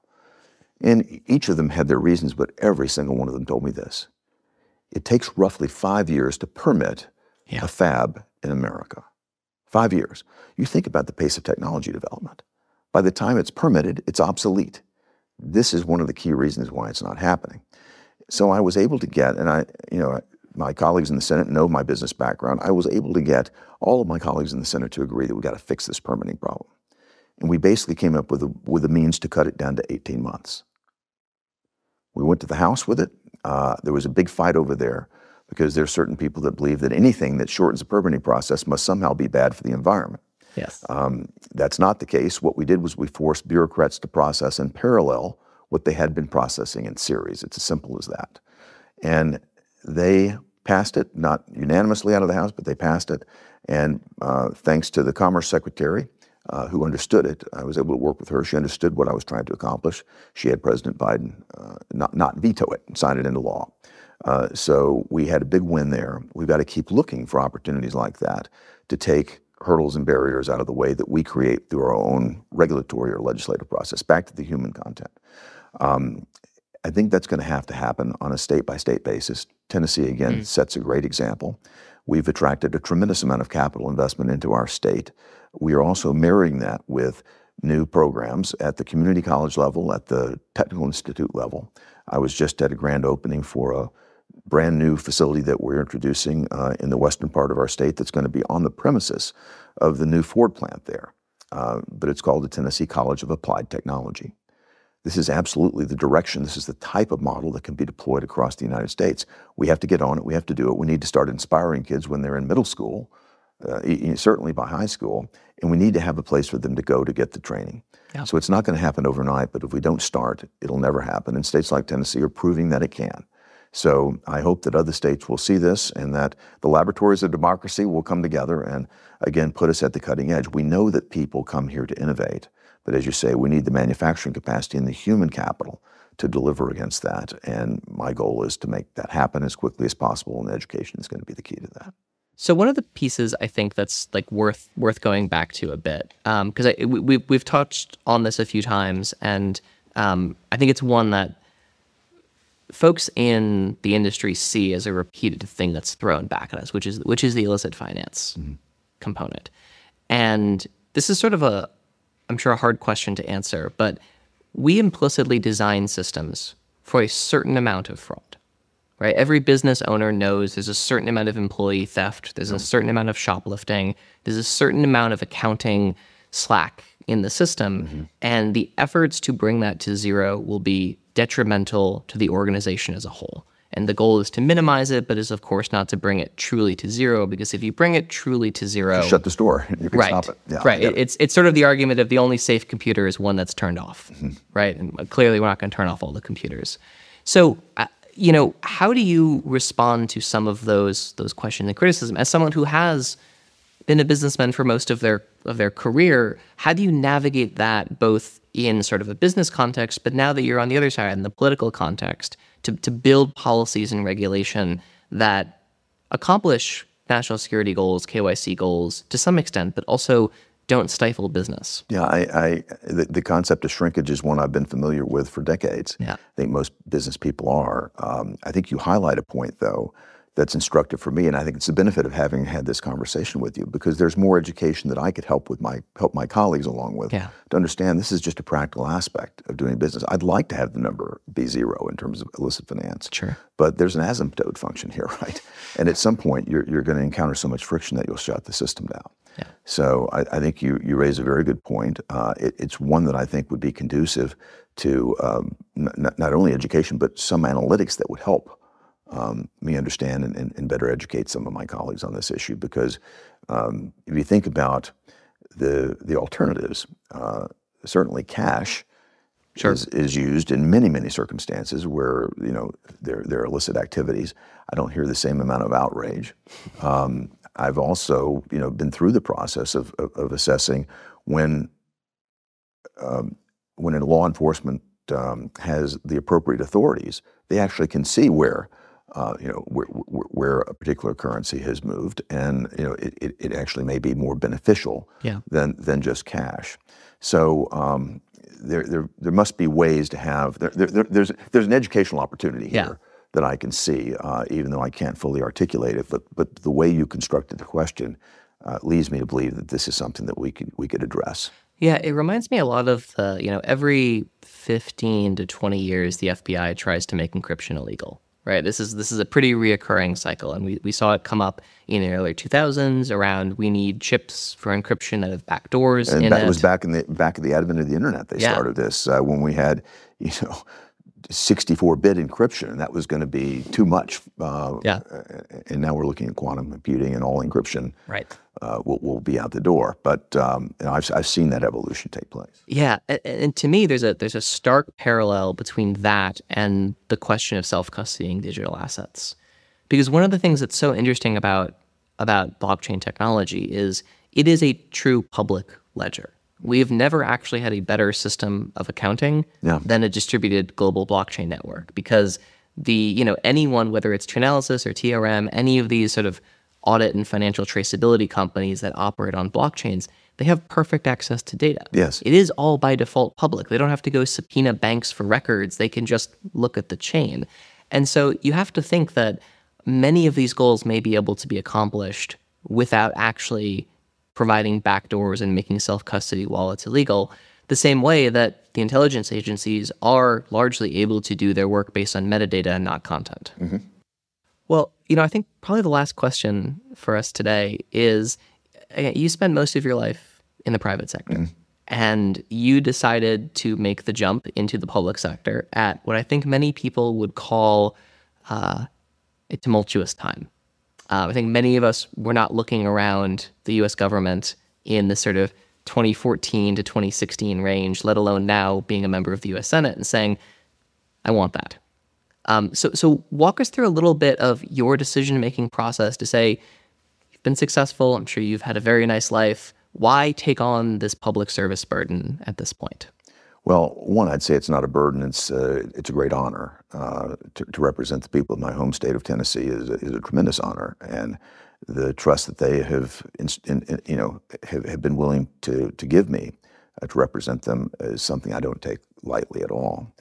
And each of them had their reasons, but every single one of them told me this. It takes roughly 5 years to permit a fab in America. 5 years. You think about the pace of technology development. By the time it's permitted, it's obsolete. This is one of the key reasons why it's not happening. So I was able to get, and my colleagues in the Senate know my business background. I was able to get all of my colleagues in the Senate to agree that we got to fix this permitting problem. And we basically came up with a means to cut it down to 18 months. We went to the House with it. There was a big fight over there because there are certain people that believe that anything that shortens the permitting process must somehow be bad for the environment. Yes. That's not the case. What we did was we forced bureaucrats to process in parallel what they had been processing in series. It's as simple as that. And they passed it, not unanimously out of the House, but they passed it. And thanks to the Commerce Secretary, who understood it, I was able to work with her. She understood what I was trying to accomplish. She had President Biden not veto it and sign it into law. So we had a big win there. We've got to keep looking for opportunities like that to take hurdles and barriers out of the way that we create through our own regulatory or legislative process. Back to the human content. I think that's going to happen on a state-by-state basis. Tennessee, again, sets a great example. We've attracted a tremendous amount of capital investment into our state. We are also marrying that with new programs at the community college level, at the technical institute level. I was just at a grand opening for a brand new facility that we're introducing in the western part of our state that's going to be on the premises of the new Ford plant there. But it's called the Tennessee College of Applied Technology. This is absolutely the direction. This is the type of model that can be deployed across the United States. We have to get on it. We have to do it. We need to start inspiring kids when they're in middle school, certainly by high school, and we need to have a place for them to go to get the training. Yeah. So it's not going to happen overnight, but if we don't start, it'll never happen. And states like Tennessee are proving that it can. So I hope that other states will see this and that the laboratories of democracy will come together and, again, put us at the cutting edge. We know that people come here to innovate. But as you say, we need the manufacturing capacity and the human capital to deliver against that. And my goal is to make that happen as quickly as possible, and education is going to be the key to that. So one of the pieces I think that's like worth going back to a bit, because we've touched on this a few times, and I think it's one that folks in the industry see as a repeated thing that's thrown back at us, which is the illicit finance component. And this is sort of I'm sure a hard question to answer, but we implicitly design systems for a certain amount of fraud, right? Every business owner knows there's a certain amount of employee theft, there's a certain amount of shoplifting, there's a certain amount of accounting slack in the system, and the efforts to bring that to zero will be detrimental to the organization as a whole. And the goal is to minimize it, but is of course not to bring it truly to zero, because if you bring it truly to zero, shut the store, you can stop it. Yeah, right. It's sort of the argument of the only safe computer is one that's turned off, right? And clearly we're not going to turn off all the computers. So, how do you respond to some of those questions and criticism as someone who has been a businessman for most of their career? How do you navigate that both in sort of a business context, but now that you're on the other side in the political context, to build policies and regulation that accomplish national security goals, KYC goals to some extent, but also don't stifle business? Yeah, the concept of shrinkage is one I've been familiar with for decades. Yeah. I think most business people are. I think you highlight a point, though, that's instructive for me, and I think it's the benefit of having had this conversation with you, because there's more education that I could help my colleagues along with to understand this is just a practical aspect of doing business. I'd like to have the number be zero in terms of illicit finance, but there's an asymptote function here, right? And at some point, you're going to encounter so much friction that you'll shut the system down. Yeah. So I think you raise a very good point. It's one that I think would be conducive to not only education, but some analytics that would help me understand and better educate some of my colleagues on this issue, because if you think about the alternatives, certainly cash is used in many circumstances where there are illicit activities. I don't hear the same amount of outrage. I've also been through the process of assessing when a law enforcement has the appropriate authorities, they actually can see where a particular currency has moved, and it actually may be more beneficial than just cash. So there must be ways to have there's an educational opportunity here that I can see, even though I can't fully articulate it. But the way you constructed the question leads me to believe that this is something that we could address. Yeah, it reminds me a lot of every 15 to 20 years the FBI tries to make encryption illegal. right? This is a pretty reoccurring cycle, and we saw it come up in the early 2000s around we need chips for encryption that have backdoors And in that it. was back at the advent of the internet. They started this when we had, 64-bit encryption, and that was going to be too much. And now we're looking at quantum computing, and all encryption will be out the door. But I've seen that evolution take place. Yeah, and to me, there's a stark parallel between that and the question of self-custodying digital assets, because one of the things that's so interesting about blockchain technology is it is a true public ledger. We have never actually had a better system of accounting than a distributed global blockchain network, because anyone, whether it's Chainalysis or TRM, any of these sort of audit and financial traceability companies that operate on blockchains, they have perfect access to data. Yes. It is all by default public. They don't have to go subpoena banks for records. They can just look at the chain. And so you have to think that many of these goals may be able to be accomplished without actually providing backdoors and making self-custody while it's illegal, the same way that the intelligence agencies are largely able to do their work based on metadata and not content. Mm-hmm. Well, I think probably the last question for us today is, you spend most of your life in the private sector, and you decided to make the jump into the public sector at what I think many people would call a tumultuous time. I think many of us were not looking around the U.S. government in the sort of 2014 to 2016 range, let alone now being a member of the U.S. Senate and saying, I want that. So walk us through a little bit of your decision-making process to say, you've been successful, I'm sure you've had a very nice life. Why take on this public service burden at this point? Well, one, I'd say it's not a burden. It's a great honor. To represent the people of my home state of Tennessee is a tremendous honor, and the trust that they have been willing to give me to represent them is something I don't take lightly at all.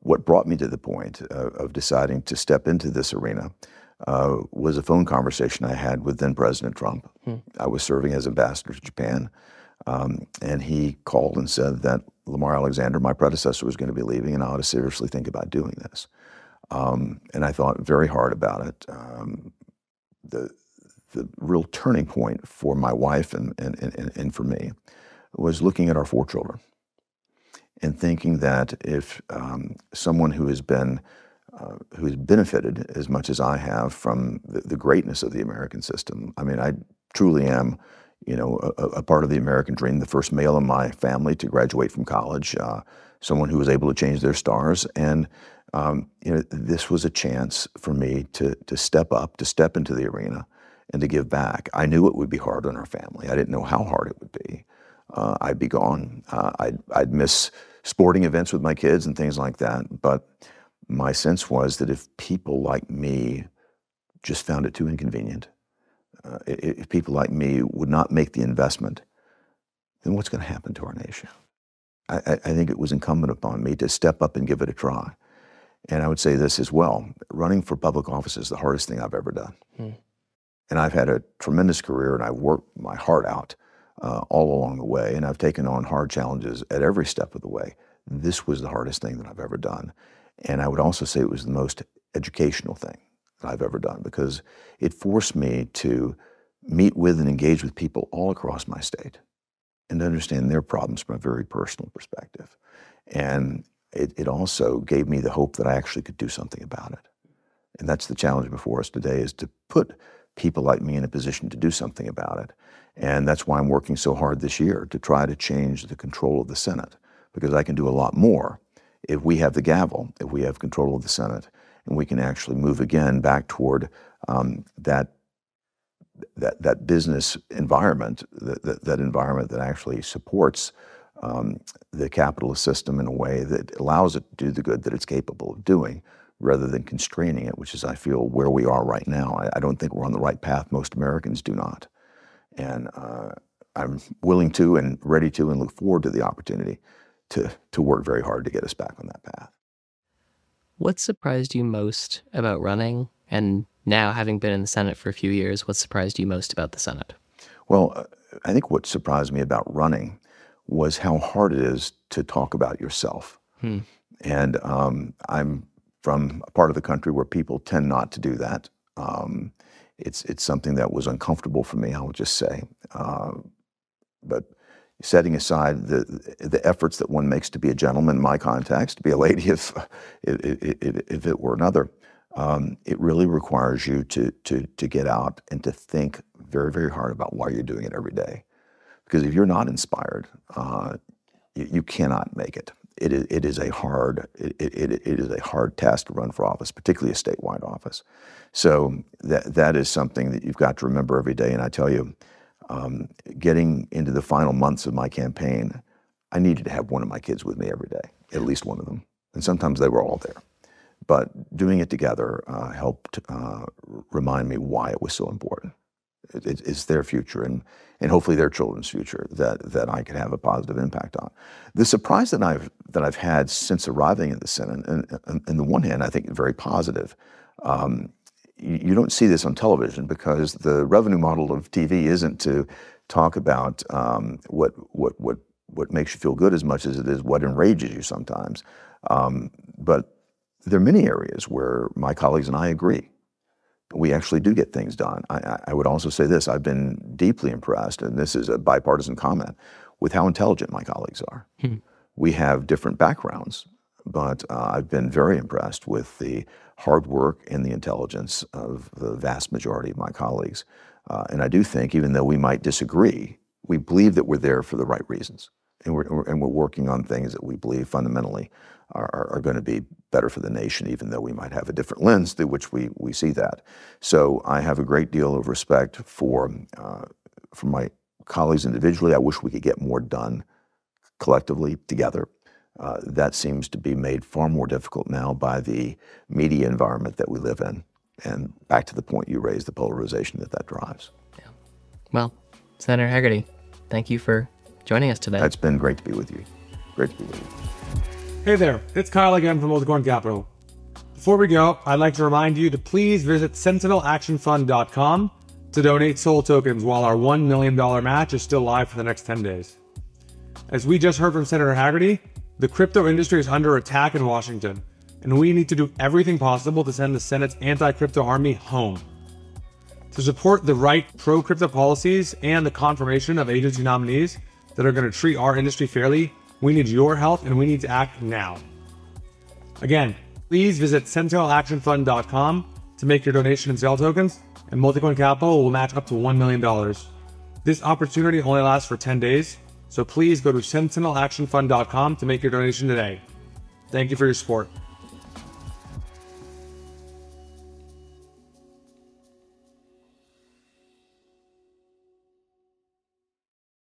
What brought me to the point of deciding to step into this arena was a phone conversation I had with then President Trump. I was serving as ambassador to Japan, and he called and said that Lamar Alexander, my predecessor, was going to be leaving, and I ought to seriously think about doing this. And I thought very hard about it. The real turning point for my wife and for me was looking at our 4 children and thinking that if someone who has benefited as much as I have from the greatness of the American system, I mean, I truly am, a part of the American dream, the first male in my family to graduate from college, someone who was able to change their stars. And, this was a chance for me to step up, to step into the arena and to give back. I knew it would be hard on our family. I didn't know how hard it would be. I'd be gone. I'd miss sporting events with my kids and things like that. But my sense was that if people like me just found it too inconvenient, if people like me would not make the investment, then what's going to happen to our nation? I think it was incumbent upon me to step up and give it a try. And I would say this as well, running for public office is the hardest thing I've ever done. And I've had a tremendous career, and I worked my heart out all along the way, and I've taken on hard challenges at every step of the way. This was the hardest thing that I've ever done. And I would also say it was the most educational thing that I've ever done, because it forced me to meet with and engage with people all across my state and to understand their problems from a very personal perspective. And it also gave me the hope that I actually could do something about it. And that's the challenge before us today, is to put people like me in a position to do something about it. And that's why I'm working so hard this year to try to change the control of the Senate, because I can do a lot more if we have the gavel, if we have control of the Senate, and we can actually move again back toward that business environment, that environment that actually supports the capitalist system in a way that allows it to do the good that it's capable of doing, rather than constraining it, which is, I feel, where we are right now. I don't think we're on the right path. Most Americans do not. And I'm willing to and ready to and look forward to the opportunity to work very hard to get us back on that path. What surprised you most about running? And now, having been in the Senate for a few years, what surprised you most about the Senate? Well, I think what surprised me about running was how hard it is to talk about yourself. And I'm from a part of the country where people tend not to do that. It's something that was uncomfortable for me, I would just say. But setting aside the efforts that one makes to be a gentleman in my context, to be a lady if it were another, it really requires you to get out and to think very, very hard about why you're doing it every day. Because if you're not inspired, you cannot make it. It is a hard task to run for office, particularly a statewide office. So that is something that you've got to remember every day. And I tell you, getting into the final months of my campaign, I needed to have one of my kids with me every day, at least one of them. And sometimes they were all there. But doing it together helped remind me why it was so important. It's their future and hopefully their children's future that I can have a positive impact on. The surprise that I've had since arriving in the Senate, and on the one hand, I think very positive. You don't see this on television because the revenue model of TV isn't to talk about what makes you feel good as much as it is what enrages you sometimes. But there are many areas where my colleagues and I agree. We actually do get things done. I would also say this, I've been deeply impressed, and this is a bipartisan comment, with how intelligent my colleagues are. We have different backgrounds, but I've been very impressed with the hard work and the intelligence of the vast majority of my colleagues. And I do think, even though we might disagree, we believe that we're there for the right reasons. And we're working on things that we believe fundamentally are going to be better for the nation, even though we might have a different lens through which we see that. So I have a great deal of respect for my colleagues individually. I wish we could get more done collectively together. That seems to be made far more difficult now by the media environment that we live in. And back to the point you raised, the polarization that drives. Yeah. Well, Senator Hagerty, thank you for joining us today. It's been great to be with you. Great to be with you. Hey there, it's Kyle again from Multicoin Capital. Before we go, I'd like to remind you to please visit sentinelactionfund.com to donate SOL tokens while our $1 million match is still live for the next 10 days. As we just heard from Senator Hagerty, the crypto industry is under attack in Washington, and we need to do everything possible to send the Senate's anti-crypto army home. To support the right pro-crypto policies and the confirmation of agency nominees that are going to treat our industry fairly, we need your help and we need to act now. Again, please visit sentinelactionfund.com to make your donation in SOL tokens, and Multicoin Capital will match up to $1 million. This opportunity only lasts for 10 days, so please go to sentinelactionfund.com to make your donation today. Thank you for your support.